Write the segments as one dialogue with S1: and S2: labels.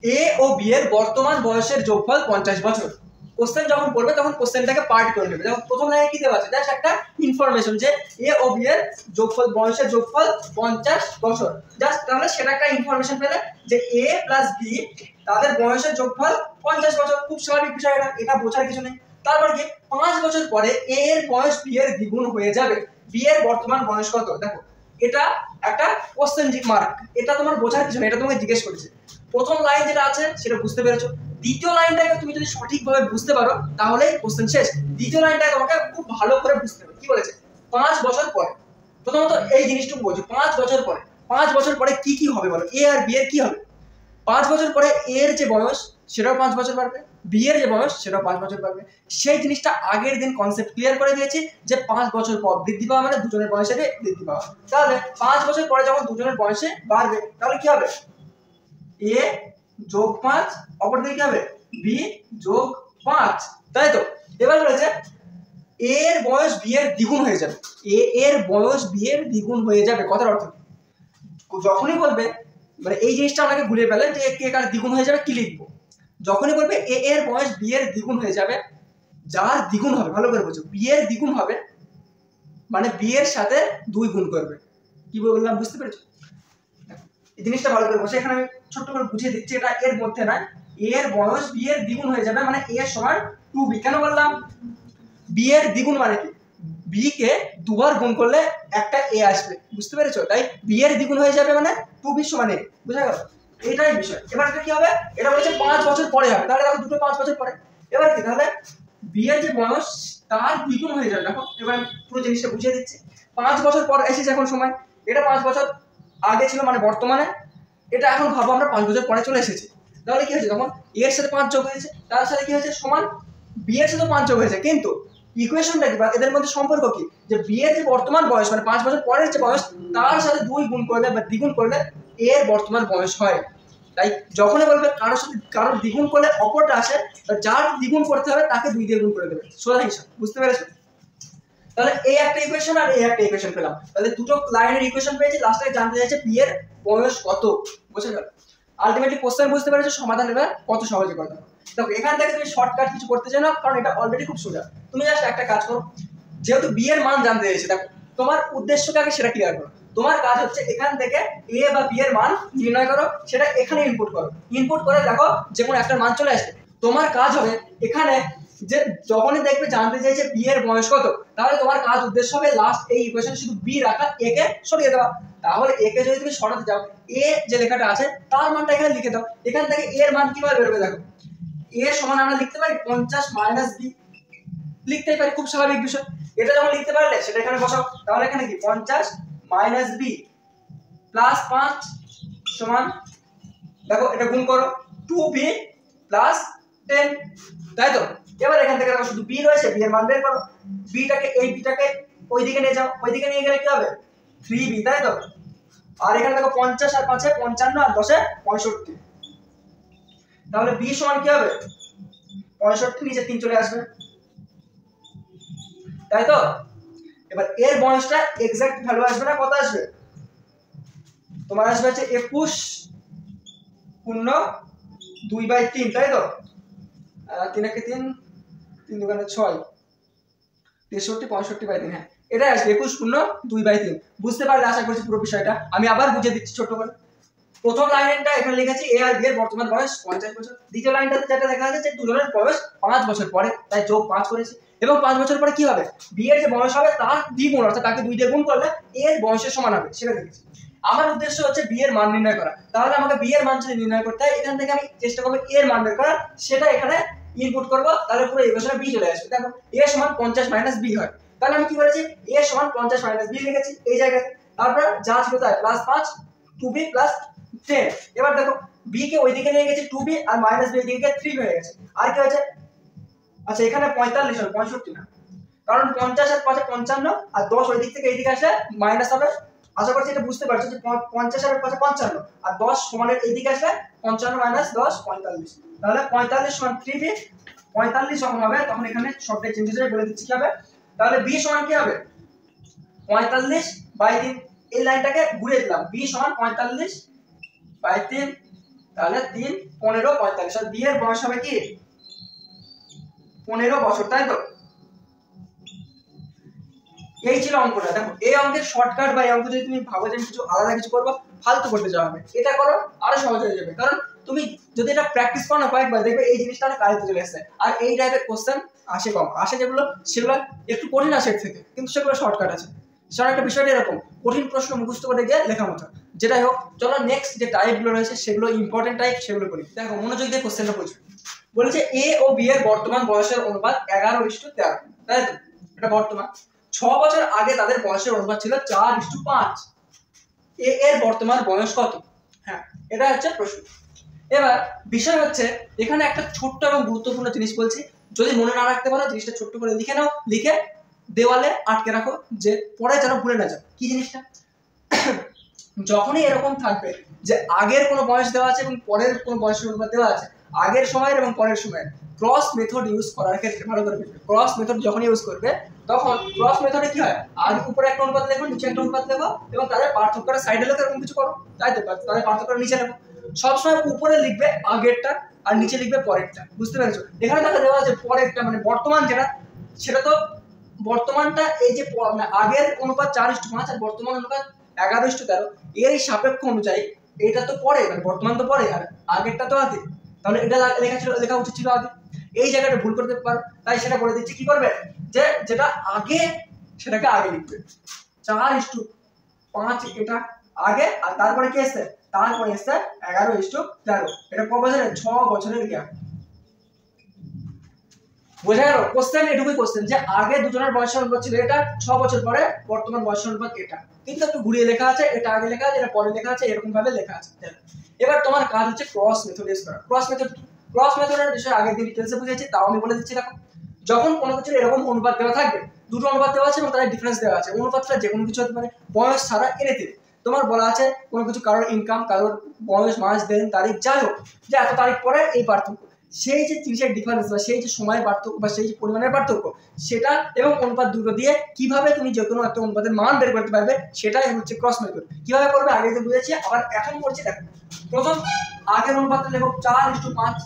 S1: এ ও B এর বর্তমান বয়সের যোগফল 50 বছর। কোশ্চেন যখন পড়বে তখন কোশ্চেনটাকে পার্ট করে নেবে। দেখো প্রথম লাইনে কি দেওয়া আছে, জাস্ট একটা ইনফরমেশন যে এ ও বি এর যোগফল বয়সের যোগফল 50 বছর। জাস্ট তাহলে সেটা একটা ইনফরমেশন পেলে যে এ প্লাস বি তাদের বয়সের যোগফল 50 বছর। খুব স্বাভাবিক বিষয়, এটা বোঝার কিছু নেই। তারপর কি 5 বছর পরে এ এর বয়স বি এর দ্বিগুণ হয়ে যাবে। বি এর বর্তমান বয়স কত? দেখো এটা একটা কোশ্চেন মার্ক, এটা তোমার বোঝার কিছু নেই, এটা তোমাকে জিজ্ঞেস করেছে। প্রথম লাইন যেটা আছে সেটা বুঝতে পেরেছো। দ্বিতীয় লাইনটাকে তুমি যদি সঠিকভাবে বুঝতে পারো তাহলে কোশ্চেন শেষ। দ্বিতীয় লাইনটা তোমাকে খুব ভালো করে বুঝতে হবে। কি বলেছে? 5 বছর পরে। প্রথমত এই জিনিসটুকু বলছি, 5 বছর পরে। 5 বছর পরে কি কি হবে বলো? এ আর বি এর কি হবে? 5 বছর পরে এর যে বয়স সেটাও 5 বছর বাড়বে, বি এর যে বয়স সেটাও 5 বছর বাড়বে। সেই জিনিসটা আগের দিন কনসেপ্ট ক্লিয়ার করে দিয়েছি যে 5 বছর পর বৃদ্ধি পাওয়া মানে দুজনের বয়সে বৃদ্ধি পাওয়া। তাহলে 5 বছর পরে যখন দুজনের বয়সে বাড়বে তাহলে কি হবে? এ যোগ 5, অপরদিকে কি হবে? বি যোগ 5, তাই তো? এবার বলেছে এর বয়স বি এর দ্বিগুণ হয়ে যাবে। এর বয়স বি এর দ্বিগুণ হয়ে যাবে, কথার অর্থ যখনই বলবে মানে এই জিনিসটা আমাকে ঘুরিয়ে ফেলে যে কে কার দ্বিগুণ হয়ে যাবে কি লিখবো? যখনই বলবে এ এর বয়স বি এর দ্বিগুণ হয়ে যাবে, যার দ্বিগুণ হবে, ভালো করে বোঝো, বি এর দ্বিগুণ হবে মানে বি এর সাথে 2 গুণ করবে। কি বললাম বুঝতে পেরেছো? এই জিনিসটা ভালো করে বসে এখানে আমি ছোট্ট করে বুঝিয়ে দিচ্ছি, এটা এর মধ্যে না। এর বয়স বি এর দ্বিগুণ হয়ে যাবে মানে এ সমান 2b। কেন বললাম? বি এর দ্বিগুণ মানে কি? বি কে দুবার গুণ করলে একটা এ আসবে, বুঝতে পেরেছো? তাই বি এর দ্বিগুণ হয়ে যাবে মানে 2b সমান a, বুঝা গেল? এটাই বিষয়। এবার এটা কি হবে? এটা বলেছে 5 বছর পরে হবে, তাহলে দেখো দুটো 5 বছর পরে। এবার কি? তাহলে বি এর যে বয়স তার দ্বিগুণ হয়ে যাবে। দেখো এবার পুরো জিনিসটা বুঝিয়ে দিচ্ছি। 5 বছর পর এসেছে এখন সময়, এটা 5 বছর আগে ছিল মানে বর্তমানে, এটা এখন ভাবো আমরা 5 বছর পরে চলে এসেছি। তাহলে কি হয়েছে? তখন এর সাথে 5 যোগ হয়েছে, তার সাথে কি হয়েছে? সমান বি এর সাথে 5 যোগ হয়েছে। কিন্তু ইকুয়েশনটা কি বা এদের মধ্যে সম্পর্ক কি? যে বি এর যে বর্তমান বয়স মানে 5 বছর পরের যে বয়স তার সাথে 2 গুণ করলে বা দ্বিগুণ করলে এর বর্তমান বয়স হয়। তাই যখনই বলবে কারোর সাথে কারোর দ্বিগুণ করলে অপরটা আসে, যার দ্বিগুণ করতে হবে তাকে 2 দিয়ে গুণ করে দেবে, সোজা হিসাব। বুঝতে পেরেছো? তাহলে এই একটা ইকুয়েশন আর এই একটা ইকুয়েশন পেলাম, তাহলে দুটো লাইনের ইকুয়েশন পেয়েছি। লাস্টে জানতে চাইছে বি এর বয়স কত, বুঝে গেল? আলটিমেটলি কোশ্চেন বুঝতে পেরেছো, সমাধান এবার কত সহজে করতে হবে। দেখো এখান থেকে তুমি শর্টকাট কিছু করতে চাও না, কারণ এটা অলরেডি খুব সোজা। তুমি জাস্ট একটা কাজ করো, যেহেতু বি এর মান জানতে চাইছে, দেখো তোমার উদ্দেশ্যটা আগে সেটা ক্লিয়ার করো। তোমার কাজ হচ্ছে এখান থেকে এ বা বি এর মান নির্ণয় করো, সেটা এখানে ইনপুট করো। ইনপুট করে দেখো যে কোনো একটা মান চলে আসবে। তোমার কাজ হবে এখানে যে যখনই দেখবে জানতে চাইছে বি এর বয়স কত, তাহলে তোমার কাজ উদ্দেশ্য হবে লাস্ট এই ইকুয়েশনে শুধু বি রাখা, এ কে সরিয়ে দেওয়া। তাহলে এ কে যদি তুমি সরাতে যাও, এ যে লেখাটা আছে তার মানটা এখানে লিখে দাও। এখান থেকে এর মান কিভাবে বেরোবে? দেখো এ সমান আমরা লিখতে পারি 50 মাইনাস বি, লিখতেই পারি, খুব স্বাভাবিক বিষয়। এটা যখন লিখতে পারলে সেটা এখানে বসাও। তাহলে এখানে কি 50 মাইনাস বি প্লাস 5 সমান, দেখো এটা গুণ করো, 2b প্লাস 10, তাই তো? এবার এখান থেকে দেখো শুধু বি রয়েছে, বি এর মান বের করো। বিটাকে এই বিটাকে ওইদিকে নিয়ে যাও, ওইদিকে নিয়ে গেলে কি হবে? 3b, তাই তো? আর এখানে দেখো 50 আর 5 55 আর 10 65, তাহলে বি সমান কি হবে? 65, নিচে 3 চলে আসবে, তাই তো? এবার এর বয়সটা এক্সাক্ট ভ্যালু আসবে না, কত আসবে? তোমার আসবে হচ্ছে 21 পূর্ণ 2/3, তাই তো? 3 একে 3, 3 দুগুণে 6, 63 65/3, হ্যাঁ এটাই আসবে 21 পূর্ণ 2/3। বুঝতে পারলে আশা করছি পুরো বিষয়টা। আমি আবার বুঝিয়ে দিচ্ছি ছোট করে। প্রথম লাইনটা এখানে লিখেছি এ আর বি এর বর্তমান বয়স 50 বছর। দ্বিতীয় লাইনটাতে যেটা দেখা যাচ্ছে যে দুজনের বয়স 5 বছর পরে, তাই যোগ 5 করেছি। এবং 5 বছর পরে কি হবে? বি এর যে বয়স হবে তার দ্বিগুণ, অর্থাৎ তাকে 2 দিয়ে গুণ করলে এর বয়সের সমান হবে, সেটা দেখেছি। আমার উদ্দেশ্য হচ্ছে বি এর মান নির্ণয় করা। তাহলে আমাকে বি এর মান যদি নির্ণয় করতে হয়, এখান থেকে আমি চেষ্টা করব এর মান বের করার, সেটা এখানে ইনপুট করব। তাহলে পুরো ইকুয়েশনে বি চলে আসবে। দেখো এ সমান 50 মাইনাস বি হয়, তাহলে আমি কি করেছি? এ সমান 50 মাইনাস বি লিখেছি এই জায়গায়। তারপর যা ছিল তাই প্লাস 5 2b প্লাস 10। এবার দেখো বি কে ওইদিকে নিয়ে গেছি 2b আর মাইনাস বি এদিকে 3b হয়ে গেছে। আর কি হয়েছে? আচ্ছা এখানে 45 হবে, 65 না, কারণ 50 আর 5 55 আর 10 ওই দিক থেকে এইদিকে আসলে মাইনাস হবে। আশা করছি এটা বুঝতে পারছো যে 50 আর 5 55 আর 10 সমানের এইদিকে আসলে 55 মাইনাস 10 45। তাহলে 45 সমান 3b। 45 যখন হবে তখন এখানে সবটাই চেঞ্জ হয়ে যাবে, বলে দিচ্ছি কি হবে। তাহলে b সমান কি হবে? 45/3। এই লাইনটাকে ঘুরিয়ে দিলাম, b সমান 45/3, তাহলে 3 15 45 আর বি এর বয়স হবে কি 15 বছর, তাই তো? এই ছিল অঙ্কটা। দেখো এই অঙ্কের শর্টকাট বা এই অঙ্ক যদি তুমি ভাবো যে আমি কিছু আলাদা কিছু করবো, ফালতু করতে যাওয়া হবে। এটা করো আরো সহজ হয়ে যাবে, কারণ তুমি যদি এটা প্র্যাকটিস করো না কয়েকবার, দেখবে এই জিনিসটা কাজে চলে আসছে। আর এই টাইপের কোশ্চেন আসে কম, আসে যেগুলো সেগুলো একটু কঠিন আসে এর থেকে, কিন্তু সেগুলো শর্টকাট আছে। সেটা একটা বিষয়টা এরকম, কঠিন প্রশ্ন মুখস্থ করে গিয়ে লেখার মতো। যেটাই হোক, চলো নেক্সট যে টাইপগুলো রয়েছে সেগুলো ইম্পর্টেন্ট টাইপ, সেগুলো করি। দেখো মনোযোগ দিয়ে কোশ্চেনটা বুঝবে। বলেছে এ ও বি এর বর্তমান বয়সের অনুপাত 11:13, তাই তো? এটা বর্তমান। 6 বছর আগে তাদের বয়সের অনুপাত ছিল 4:5। এ এর বর্তমান বয়স কত? হ্যাঁ, এটা হচ্ছে প্রশ্ন। এবার বিষয় হচ্ছে এখানে একটা ছোট্ট এবং গুরুত্বপূর্ণ জিনিস বলছি, যদি মনে না রাখতে পারো জিনিসটা ছোট্ট করে লিখে নাও, লিখে দেওয়ালে আটকে রাখো, যে পরে যেন ভুলে না যাও। কি জিনিসটা? যখনই এরকম থাকবে যে আগের কোনো বয়স দেওয়া আছে এবং পরের কোনো বয়সের অনুপাত দেওয়া আছে, আগের সময়ের এবং পরের সময়ের, ক্রস মেথড ইউজ করার ক্ষেত্রে ভালো করে বুঝবে। ক্রস মেথড যখন ইউজ করবে তখন ক্রস মেথডে কি হয়, আগে উপরে একটা অনুপাত লেখো, নিচে একটা অনুপাত লেখো, এবং তাদের পার্থক্যটা সাইডে লেখো, এরকম কিছু করো, তাই তো? তাদের পার্থক্যটা নিচে লেখো। সবসময় উপরে লিখবে আগেরটা আর নিচে লিখবে পরেরটা, বুঝতে পেরেছো? এখানে দেখা দেওয়া আছে পরেরটা মানে বর্তমান যেটা, সেটা তো বর্তমানটা এই যে মানে আগের অনুপাত 4:5 আর বর্তমান অনুপাত 11:13, এর সাপেক্ষ অনুযায়ী এটা তো পরে, মানে বর্তমান তো পরে আর আগেরটা তো আগে, তাহলে এটা লেখা উচিত ছিল আগে। এই জায়গাটা ভুল করতে পারো, তাই সেটা বলে দিচ্ছি। কি করবে, যে যেটা আগে সেটাকে আগে লিখবে। 4:5 এটা আগে, আর তারপরে কি এসছে, তারপরে এসছে 11:13। এটা ক বছরের? 6 বছরের গ্যাপ। বোঝা গেল? কোশ্চেন এটুকুই কোশ্চেন, যে আগে দুজনের বয়সের অনুপাত ছিল এটা, 6 বছর পরে বর্তমান বয়সের অনুপাত এটা, কিন্তু একটু ঘুরিয়ে লেখা আছে, এটা আগে লেখা আছে, এটা পরে লেখা আছে, এরকম ভাবে লেখা আছে। এবার তোমার কাজ হচ্ছে ক্রস মেথড ইউজ করা। ক্রস মেথড, ক্রস মেথডের বিষয়ে আগের দিন ডিটেইলসে বুঝিয়েছি, তাও আমি বলে দিচ্ছি। দেখো যখন কোনো কিছুর এরকম অনুপাত দেওয়া থাকবে, দুটো অনুপাত দেওয়া আছে এবং তাদের ডিফারেন্স দেওয়া আছে, অনুপাতটা যে কোনো কিছু হতে পারে, বয়স ছাড়া এনে তোমার বলা আছে কোনো কিছু, কারোর ইনকাম, কারোর বয়স, মাস, দিন, তারিখ, যাই হোক, যে এত তারিখ পরে এই পার্থক্য, সেই যে জিনিসের ডিফারেন্স বা সেই যে সময়ের পার্থক্য বা সেই যে পরিমাণের পার্থক্য, সেটা এবং অনুপাত দুটো দিয়ে কিভাবে তুমি যে কোনো একটা অনুপাতের মান বের করতে পারবে, সেটাই হচ্ছে ক্রস মেথড। কিভাবে করবে আগে যে বুঝেছি, আবার এখন বলছি। দেখো প্রথম আগের অনুপাতটা লেখো 4:5,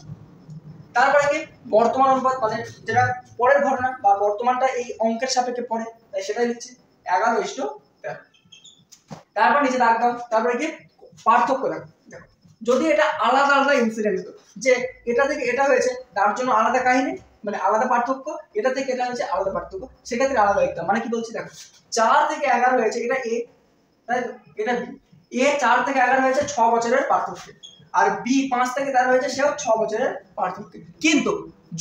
S1: তারপরে কি বর্তমান অনুপাত, মানে যেটা পরের ঘটনা বা বর্তমানটা এই অঙ্কের সাপেক্ষে পড়ে, তাই সেটাই লিখছি 11:13। তারপর নিচে দাগ দাও, তারপরে কি পার্থক্য দেখো। দেখো যদি এটা আলাদা আলাদা ইনসিডেন্ট হতো, যে এটা থেকে এটা হয়েছে তার জন্য আলাদা কাহিনী, মানে আলাদা পার্থক্য, এটা থেকে এটা হয়েছে আলাদা পার্থক্য, সেক্ষেত্রে আলাদা লিখতাম। মানে কি বলছি দেখো, 4 থেকে 11 হয়েছে, এটা এ, তাই তো? এটা বি। এ 4 থেকে 11 হয়েছে 6 বছরের পার্থক্য, আর বি 5 থেকে 13 হয়েছে সেও 6 বছরের পার্থক্য। কিন্তু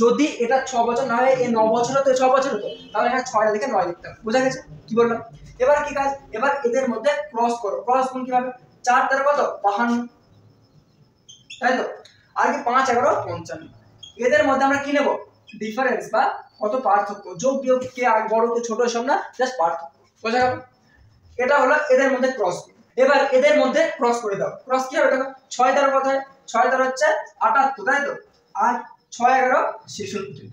S1: যদি এটা 6 বছর না হয়, এ 9 বছর হতো, 6 বছর হতো, তাহলে এখানে 6টা লিখে 9 লিখতাম। বোঝা গেছে কি বললাম? এবার কি কাজ, এবার এদের মধ্যে ক্রস করো। ক্রস গুণ কিভাবে, 4 13 কত 52, তাই তো? আর কি 5 11 55। এদের মধ্যে আমরা কি নেব, ডিফারেন্স বা কত পার্থক্য, যোগ বিয়োগ, কে বড় কে ছোট, সব না, জাস্ট পার্থক্য। বোঝা গেল? এটা হলো এদের মধ্যে ক্রস। এবার এদের মধ্যে ক্রস করে দাও। ক্রস কি হবে দেখো, 6 13 কত হয়, 6 13 হচ্ছে 78, তাই তো? আর 6 11 66।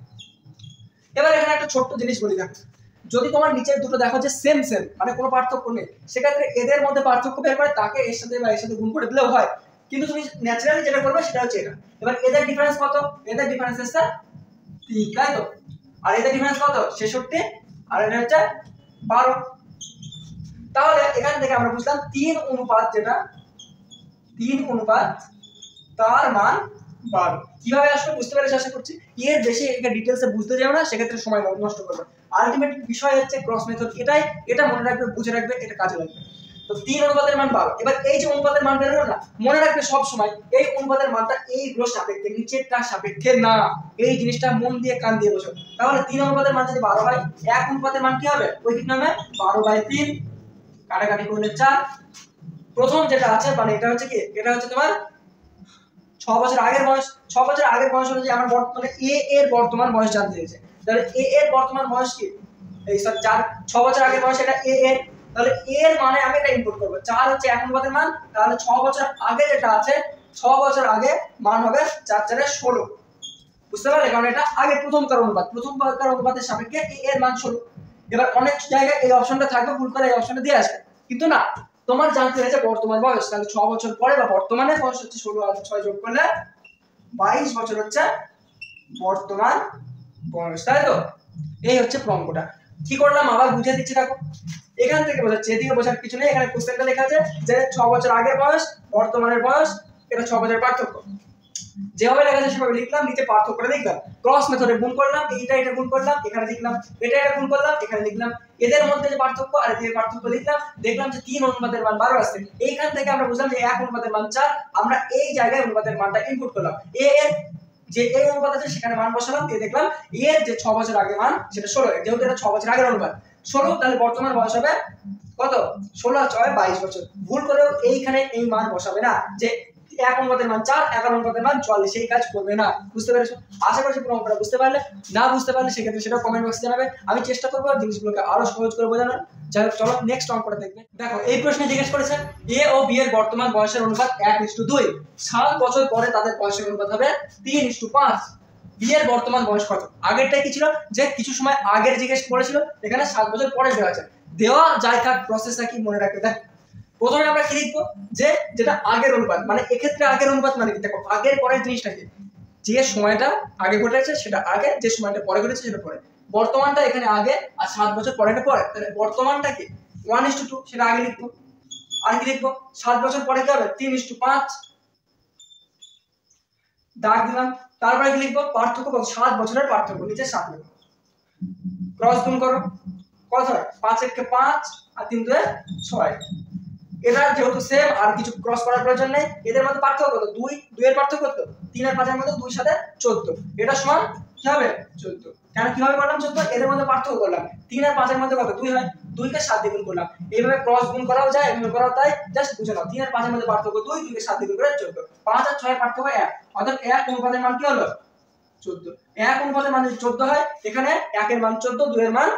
S1: এবার এখানে একটা ছোট্ট জিনিস বলি, দেখো যদি তোমার নিচের দুটো দেখো যে সেম সেম, মানে কোনো পার্থক্য নেই, সেক্ষেত্রে এদের মধ্যে পার্থক্য বের করে তাকে এর সাথে বা এর সাথে গুণ করে দিলেও হয়, কিন্তু তুমি ন্যাচারালি যেটা করবে সেটা হচ্ছে এটা। এবার এদের ডিফারেন্স কত, এদের ডিফারেন্স হচ্ছে 3, তাই তো? আর এদের ডিফারেন্স কত 66, আর এটা হচ্ছে 12। তাহলে এখান থেকে আমরা বুঝলাম 3 অনুপাত, যেটা 3 অনুপাত তার মান 12। কিভাবে আসলে বুঝতে পেরেছ আশা করছি। এর বেশি এটা ডিটেইলসে বুঝতে যাও না, সেক্ষেত্রে সময় নষ্ট করবে। আলটিমেট বিষয় হচ্ছে ক্রস মেথড, এটা মনে রাখবে, বুঝে রাখবে, এটা কাজে লাগবে। তো 3 অনুপাতের মান 12। এবার এই যে অনুপাতের মান বের হলো না, মনে রাখবে সব সময় এই অনুপাতের মানটা এইগুলো সাপেক্ষে, নিচেরটা সাপেক্ষে না। এই জিনিসটা মন দিয়ে কান দিয়ে বোঝো। তাহলে 3 অনুপাতের মান যদি 12 হয়, এক অনুপাতের মান কি হবে, ওই ঠিক নামে 12/3, কাটাকাটি করলে 4। প্রথম যেটা আছে মানে এটা হচ্ছে কি, এটা হচ্ছে তোমার 6 বছর আগের বয়স। 6 বছর আগের বয়স অনুযায়ী আমার বর্তমানে এ এর বর্তমান বয়স জানতে চেয়েছে, তাহলে এ এর বর্তমান বয়স কি, এই সরি 6 বছর আগের বয়স, এটা এ এর, তাহলে এর মানে আমি এটা ইনপুট করব। 4 হচ্ছে এক অনুপাতের মান, তাহলে 6 বছর আগে যেটা আছে, 6 বছর আগে মান হবে 4 4 16। বুঝতে পারলে? কারণ এটা আগে প্রথমকার অনুপাত, প্রথমকার অনুপাতের সাপেক্ষে এ এর মান 16। এবার অনেক জায়গায় এই অপশনটা থাকবে, ভুল করে এই অপশনটা দিয়ে আসবে, কিন্তু না, তোমার জানতে হয়েছে বর্তমান বয়স, তাহলে 6 বছর পরে বা বর্তমানে বয়স হচ্ছে 16 আর 6 যোগ করলে 22 বছর হচ্ছে বর্তমান বয়স, তাই তো? এই হচ্ছে অঙ্কটা। কি করলাম আবার বুঝিয়ে দিচ্ছি, দেখো এখান থেকে বোঝাচ্ছে, এদিকে বোঝার কিছু নেই। এখানে কোশ্চেনটা লেখা আছে যে 6 বছর আগের বয়স বর্তমানের বয়স, এটা 6 বছরের পার্থক্য। যেভাবে লেখা আছে সেভাবে লিখলাম, নিচে পার্থক্যটা লিখলাম, ক্রস মেথডে গুণ করলাম, এটা গুণ করলাম, এখানে লিখলাম, এটা গুণ করলাম, এখানে লিখলাম, এদের মধ্যে যে পার্থক্য আর এদের পার্থক্য লিখলাম, দেখলাম যে 3 অনুপাতের মান 12 আসছে। এইখান থেকে আমরা বুঝলাম যে 1 অনুপাতের মান 4, আমরা এই জায়গায় অনুপাতের মানটা ইনপুট করলাম, এর যে এই অনুপাত আছে সেখানে মান বসালাম, দিয়ে দেখলাম এর যে 6 বছর আগে মান সেটা 16, যেহেতু এটা 6 বছর আগের অনুপাত 16, তাহলে বর্তমান বয়স হবে কত? 16 আর 6 22 বছর। ভুল করেও এইখানে এই মান বসাবে না যে 1 অনুপাতের মান 4, 11 অনুপাতের মান 44, সেই কাজ করবে না। বুঝতে পেরেছো? আশা করছি পুরো অঙ্কটা বুঝতে পারলে। না বুঝতে পারলে সেক্ষেত্রে সেটা কমেন্ট বক্সে জানাবে, আমি চেষ্টা করবো জিনিসগুলোকে আরো সহজ করে বোঝানোর। চলো নেক্সট অঙ্কটা দেখবে। দেখো এই প্রশ্নে জিজ্ঞেস করেছে এ ও বি এর বর্তমান বয়সের অনুপাত 1:2, 7 বছর পরে তাদের বয়সের অনুপাত হবে 3:5। বি এর বর্তমান বয়স কত? আগেরটা কি ছিল যে কিছু সময় আগের জিজ্ঞেস করেছিল, এখানে 7 বছর পরে দেওয়া আছে। দেওয়া জায়গা প্রসেসটা কি মনে রাখবে। দেখ প্রথমে আমরা কি লিখবো, যে যেটা আগের অনুপাত, মানে এক্ষেত্রে আগের অনুপাত মানে কি, দেখো আগের পরের জিনিসটা কি, যে সময়টা আগে ঘটেছে সেটা আগে, যে সময়টা পরে ঘটেছে সেটা পরে। বর্তমানটা এখানে আগে আর 7 বছর পরেটা পরে, তাহলে বর্তমানটা কি 1:2, সেটা আগে লিখবো। আর কি লিখবো, 7 বছর পরে কি হবে 3:5, দাগ দিলাম। তারপরে কি লিখবো, পার্থক্য কত, 7 বছরের পার্থক্য, নিচে 7 লিখবো। ক্রস গুণ করো, কত হয় 5 এর কে 5 আর 3 দুয়ে 6। এটা যেহেতু সেম আর কিছু ক্রস করার প্রয়োজন নেই। এদের মধ্যে পার্থক্য কত, 2, 2 এর পার্থক্য কত, 3 আর 5 এর মধ্যে 2 সাথে 14, এটা সমান কি হবে 14। কেন কিভাবে করলাম 14, এদের মধ্যে পার্থক্য করলাম, 3 আর 5 এর মধ্যে কত 2 হয়, 2 কে 7 দিয়ে গুণ করলাম। এইভাবে ক্রস গুণ করাও যায়, এভাবে করাও যায়, জাস্ট বুঝে নাও। 3 আর 5 এর মধ্যে পার্থক্য 2, 2 কে 7 দিয়ে গুণ করে 14, 5 আর 6 এর পার্থক্য 1, অর্থাৎ 1 অনুপাতের মান কি হলো 14। 1 অনুপাতের মান যদি 14 হয়, এখানে 1 এর মান 14, 2 এর মান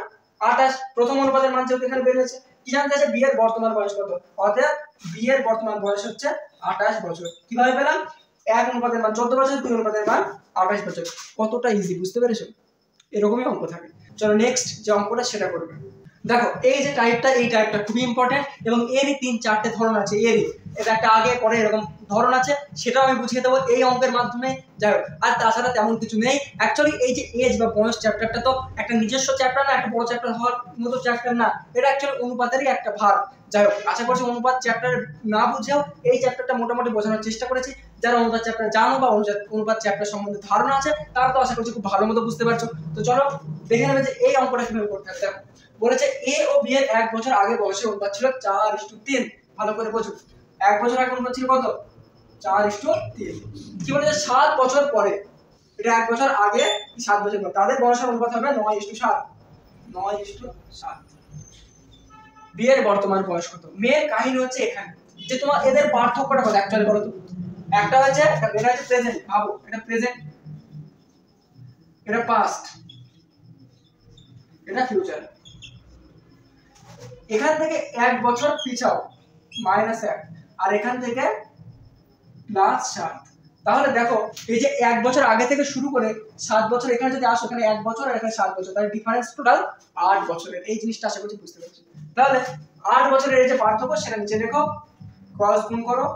S1: 28, প্রথম অনুপাতের মান যেহেতু এখানে বের হয়েছে। কি জানতে আছে, বি এর বর্তমান বয়স কত, অতএব বি এর বর্তমান বয়স হচ্ছে 28 বছর। কিভাবে পেলাম, 1 অনুপাতের মান 14 বছর, 2 অনুপাতের মান 28 বছর। কতটা ইজি, বুঝতে পেরেছো? এরকমই অঙ্ক থাকে। চলো নেক্সট যে অঙ্কটা সেটা করবে। দেখো এই যে টাইপটা, এই টাইপটা খুবই ইম্পর্টেন্ট এবং এরই 3-4টে ধরন আছে। এরই এটা একটা আগে পরে এরকম ধরন আছে, সেটাও আমি বুঝিয়ে দেবো এই অঙ্কের মাধ্যমে। যাই হোক, আর তাছাড়া তেমন কিছু নেই। অ্যাকচুয়ালি এই যে এজ বা বয়স চ্যাপ্টারটা তো একটা নিজস্ব চ্যাপ্টার না, একটা বড় চ্যাপ্টার হওয়ার মতো চ্যাপ্টার না, এটা অ্যাকচুয়ালি অনুপাতেরই একটা ভাগ। যাই হোক, আশা করছি অনুপাত চ্যাপ্টার না বুঝেও এই চ্যাপ্টারটা মোটামুটি বোঝানোর চেষ্টা করেছি। যারা অনুপাত চ্যাপ্টার জানো বা অনুপাত চ্যাপ্টার সম্বন্ধে ধারণা আছে, তারা তো আশা করছি খুব ভালো মতো বুঝতে পারছো। তো চলো দেখে নেবে যে এই অঙ্কটা কিভাবে করতে হবে। দেখো বলেছে এ ও বি এর 1 বছর আগে বয়সের অনুপাত ছিল 4:3। ভালো করে বোঝো, 1 বছর আগে অনুপাত ছিল কত, 4:3। কি বলেছে 7 বছর পরে, এটা 1 বছর আগে 7 বছর পরে তাদের বয়সের অনুপাত হবে 9:7, 9:7। বি এর বর্তমান বয়স কত। মেয়ের কাহিনী হচ্ছে এখানে যে তোমার এদের পার্থক্যটা কত অ্যাকচুয়ালি বলো তো। একটা হচ্ছে এটা হচ্ছে প্রেজেন্ট, ভাবো এটা প্রেজেন্ট, এটা পাস্ট, এটা ফিউচার। এখান থেকে 1 বছর পিছাও -1, আর এখান থেকে +7। তাহলে দেখো এই যে 1 বছর আগে থেকে শুরু করে 7 বছর এখানে যদি আসো, এখানে 1 বছর আর এখানে 7 বছর, তাহলে ডিফারেন্স টোটাল 8 বছরের। এই জিনিসটা আশা করছি বুঝতে পেরেছো। তাহলে 8 বছরের এই যে পার্থক্য সেটা নিচে দেখো, ক্রস গুণ করো,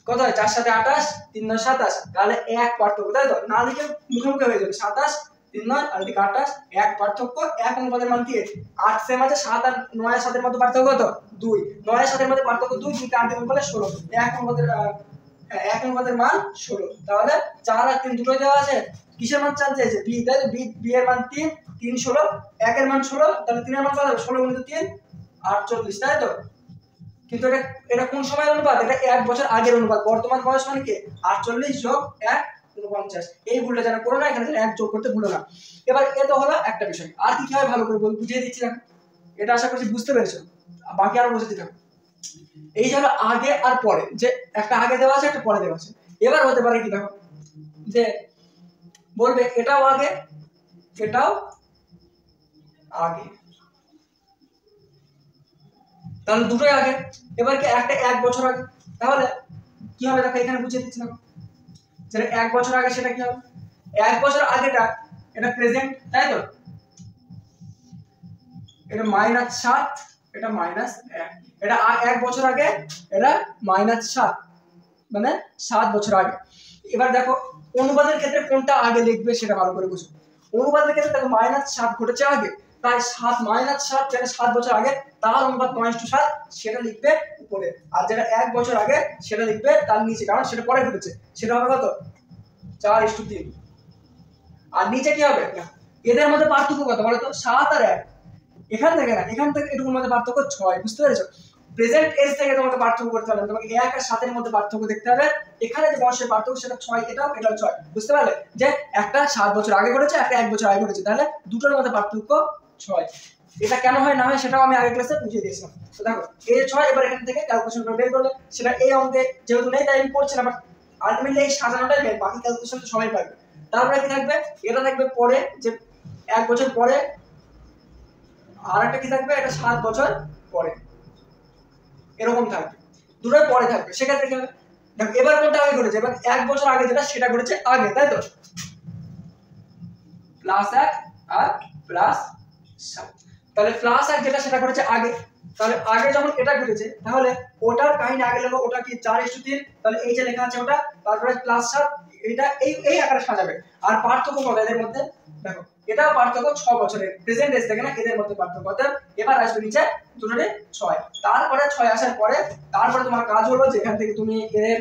S1: কত হয় 4 7 28, 3 9 27, তাহলে 1 পার্থক্য, তাই তো? না লিখে মুখে মুখে হয়ে যাবে 27, 3 9 আর এদিকে 28, 1 পার্থক্য। 1 অনুপাতের মান কি, 8 সেম আছে, 7 আর 9 এর 7 এর মধ্যে পার্থক্য কত 2, 9 এর 7 এর মধ্যে পার্থক্য 2, 2 কে 8 গুণ করলে 16। 1 অনুপাতের 1 অনুপাতের মান 16। তাহলে 4 আর 3 দুটোই দেওয়া আছে। কিসের মান জানতে চাইছে, বি, তাই তো? বি এর মান 3, 3 16, 1 এর মান 16, তাহলে 3 এর মান কত হবে 16 গুণিত 3 48, তাই তো? কিন্তু এটা কোন সময়ের অনুপাত, এটা 1 বছর আগের অনুপাত। বর্তমান বয়স মানে কি 48 যোগ 1 49। এই ভুলটা যেন করো না, এখানে যেন 1 যোগ করতে ভুলো না। এবার এটা হলো একটা বিষয়। আর কি হয় ভালো করে বুঝিয়ে দিচ্ছি দেখো, এটা আশা করছি বুঝতে পেরেছো, বাকি আরো বুঝতে থাকো। এই যে হলো আগে আর পরে, যে একটা আগে দেওয়া আছে একটা পরে দেওয়া আছে। এবার হতে পারে কি দেখো, যে বলবে এটাও আগে এটাও আগে, তাহলে দুটোই আগে। এবার কি একটা 1 বছর আগে, তাহলে কি হবে দেখো এখানে বুঝিয়ে দিচ্ছি দেখো, যেটা 1 বছর আগে সেটা কি হবে, 1 বছর আগেটা এটা প্রেজেন্ট, তাই তো? এটা -7 এটা -1, এটা 1 বছর আগে, এটা -7, মানে 7 বছর আগে। এবার দেখো অনুপাতের ক্ষেত্রে কোনটা আগে লিখবে সেটা ভালো করে বুঝো। অনুপাতের ক্ষেত্রে দেখো -7 ঘটেছে আগে, তাই 7 -7 যেটা 7 বছর আগে তার অনুপাত 9:7 সেটা লিখবে উপরে, আর যেটা 1 বছর আগে সেটা লিখবে তার নিচে, কারণ সেটা পরে ঘটেছে, সেটা হবে কত 4:3। আর নিচে কি হবে, এদের মধ্যে পার্থক্য কত বলো তো, 7 আর 1, এখান থেকে না এখান থেকে এটুকুর মধ্যে পার্থক্য 6, বুঝতে পেরেছো? প্রেজেন্ট এজ থেকে তোমাকে পার্থক্য করতে হবে, তোমাকে 1 আর 7 এর মধ্যে পার্থক্য দেখতে হবে। এখানে যে বয়সের পার্থক্য সেটা 6, এটাও 6, বুঝতে পারলে? যে একটা 7 বছর আগে ঘটেছে, একটা 1 বছর আগে ঘটেছে, তাহলে দুটোর মধ্যে পার্থক্য 6। এটা কেন হয় না হয় সেটাও আমি আগের ক্লাসে বুঝিয়ে দিয়েছিলাম। তো দেখো এই 6, এবার এখান থেকে ক্যালকুলেশন করে বের করলে, সেটা এই অঙ্কে যেহেতু নেই তাই আমি করছি না, বাট আলটিমেটলি এই সাজানোটাই মেন, বাকি ক্যালকুলেশন তো সবাই পারবে। তারপরে কি থাকবে, এটা থাকবে পরে, যে 1 বছর পরে, আর একটা কি থাকবে, এটা 7 বছর পরে, এরকম থাকবে, দুটোই পরে থাকবে। সেক্ষেত্রে কি হবে, দেখো এবার কোনটা আগে ঘটেছে, এবার 1 বছর আগে যেটা সেটা ঘটেছে আগে, তাই তো, +1 আর +7, তাহলে +1 যেটা সেটা ঘটেছে আগে, তাহলে আগে যখন এটা ঘটেছে তাহলে ওটার কাহিনী আগে লেখো, ওটা কি 4:3, তাহলে এই যে লেখা আছে ওটা, তারপরে +7, এটা এই আকারে সাজাবে। আর পার্থক্য কত এদের মধ্যে, দেখো এটা পার্থক্য 6 বছরের, প্রেজেন্ট এজ থেকে না, এদের মধ্যে পার্থক্য কত, এবার আসবে নিচে দুটোরে 6, তারপরে 6 আসার পরে তারপরে তোমার কাজ হলো যে এখান থেকে তুমি এর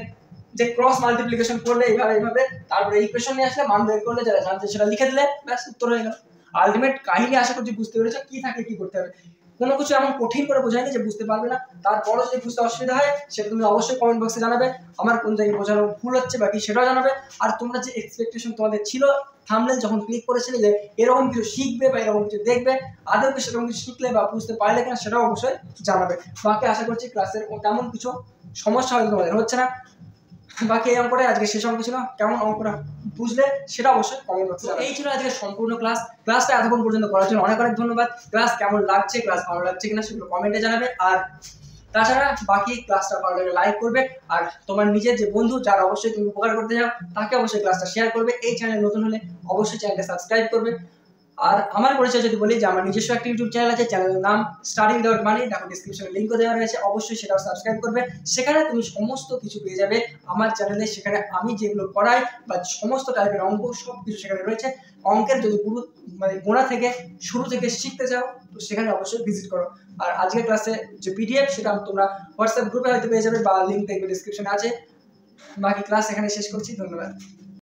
S1: যে ক্রস মাল্টিপ্লিকেশন করলে এইভাবে, তারপরে ইকুয়েশন নিয়ে আসলে মান বের করলে, যেটা জানতে সেটা লিখে দিলে, ব্যাস উত্তর হয়ে গেল। আলটিমেট কাহিনী আশা করছি বুঝতে পেরেছো কি থাকে কি করতে হবে। কোনো কিছু এমন কঠিন করে বোঝায়নি যে বুঝতে পারবে না। তারপরে যদি বুঝতে অসুবিধা হয় সেটা তুমি অবশ্যই কমেন্ট বক্সে জানাবে, আমার কোন জায়গায় বোঝানো ভুল হচ্ছে বাকি সেটাও জানাবে। আর তোমরা যে এক্সপেকটেশন তোমাদের ছিল থাম্বনেল যখন ক্লিক করেছিলে যে এরকম কিছু শিখবে বা এরকম কিছু দেখবে, আদৌ কি সেরকম কিছু শিখলে বা বুঝতে পারলে কিনা সেটাও অবশ্যই জানাবে। বাকি আশা করছি ক্লাসের তেমন কিছু সমস্যা হয়তো তোমাদের হচ্ছে না। বাকি এই অঙ্কটা আজকে শেষ অঙ্ক ছিল, কেমন অঙ্কটা বুঝলে সেটা অবশ্যই কমেন্ট বক্সে জানাবে। এই ছিল আজকে সম্পূর্ণ ক্লাসটা এতক্ষণ পর্যন্ত করার জন্য অনেক অনেক ধন্যবাদ। ক্লাস কেমন লাগছে, ক্লাস ভালো লাগছে কিনা সেগুলো কমেন্টে জানাবে। আর তাছাড়া বাকি ক্লাসটা ভালো লাগলে লাইক করবে, আর তোমার নিজের যে বন্ধু যার অবশ্যই তুমি উপকার করতে চাও তাকে অবশ্যই ক্লাসটা শেয়ার করবে। এই চ্যানেল নতুন হলে অবশ্যই চ্যানেলটা সাবস্ক্রাইব করবে। আর আমার পরিচয় যদি বলি যে আমার নিজস্ব একটা ইউটিউব চ্যানেল আছে, চ্যানেলের নাম স্টাডি উইদাউট মানি, দেখো ডিসক্রিপশনে লিংকও দেওয়া রয়েছে, অবশ্যই সেটাও সাবস্ক্রাইব করবে। সেখানে তুমি সমস্ত কিছু পেয়ে যাবে আমার চ্যানেলে, সেখানে আমি যেগুলো পড়াই বা সমস্ত টাইপের অঙ্ক সব কিছু সেখানে রয়েছে। অঙ্কের যদি মানে গোনা থেকে শুরু থেকে শিখতে চাও তো সেখানে অবশ্যই ভিজিট করো। আর আজকের ক্লাসে যে পিডিএফ সেটা তোমরা হোয়াটসঅ্যাপ গ্রুপে হয়তো পেয়ে যাবে বা লিঙ্ক দেখবে ডিসক্রিপশনে আছে। বাকি ক্লাস এখানে শেষ করছি, ধন্যবাদ।